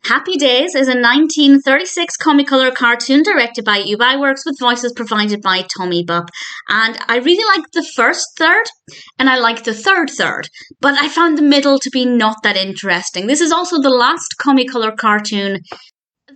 Happy Days is a 1936 ComiColor cartoon directed by Iwerks with voices provided by Tommy Bupp. And I really liked the first third, and I liked the third, but I found the middle to be not that interesting. This is also the last ComiColor cartoon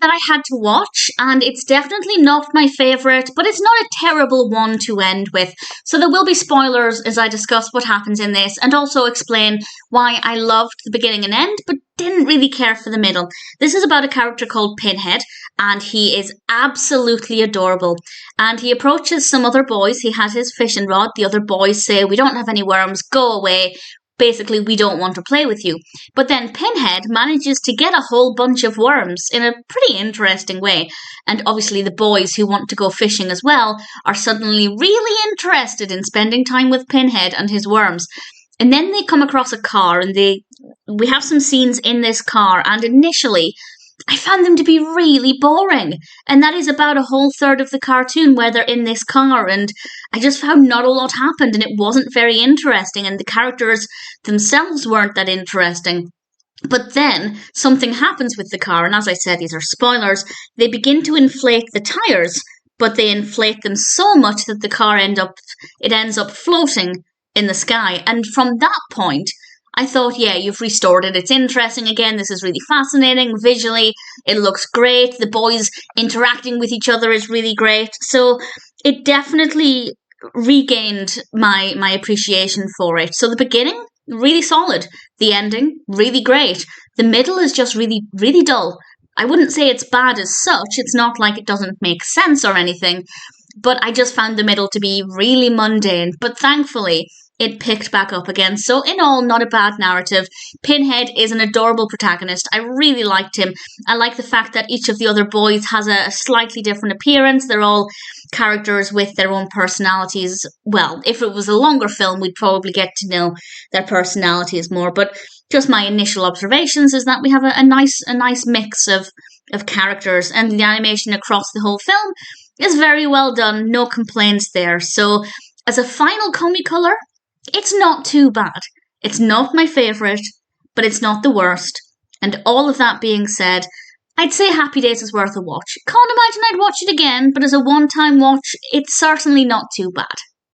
that I had to watch, and it's definitely not my favourite, but it's not a terrible one to end with. So there will be spoilers as I discuss what happens in this, and also explain why I loved the beginning and end, but didn't really care for the middle. This is about a character called Pinhead, and he is absolutely adorable. And he approaches some other boys. He has his fishing rod. The other boys say, "We don't have any worms, go away. Basically, we don't want to play with you." But then Pinhead manages to get a whole bunch of worms in a pretty interesting way. And obviously the boys who want to go fishing as well are suddenly really interested in spending time with Pinhead and his worms. And then they come across a car, and we have some scenes in this car, and initially I found them to be really boring. And that is about a whole third of the cartoon where they're in this car, and I just found not a lot happened, and it wasn't very interesting, and the characters themselves weren't that interesting. But then something happens with the car, and as I said, these are spoilers. They begin to inflate the tires, but they inflate them so much that the car ends up floating in the sky. And from that point, I thought, yeah, you've restored it. It's interesting again. This is really fascinating. Visually, it looks great. The boys interacting with each other is really great. So it definitely regained my appreciation for it. So the beginning, really solid. The ending, really great. The middle is just really, really dull. I wouldn't say it's bad as such. It's not like it doesn't make sense or anything. But I just found the middle to be really mundane. But thankfully, it picked back up again. So in all, not a bad narrative. Pinhead is an adorable protagonist. I really liked him. I like the fact that each of the other boys has a slightly different appearance. They're all characters with their own personalities. Well, if it was a longer film, we'd probably get to know their personalities more. But just my initial observations is that we have a nice mix of characters, and the animation across the whole film is very well done. No complaints there. So as a final ComiColor, it's not too bad. It's not my favourite, but it's not the worst. And all of that being said, I'd say Happy Days is worth a watch. Can't imagine I'd watch it again, but as a one-time watch, it's certainly not too bad.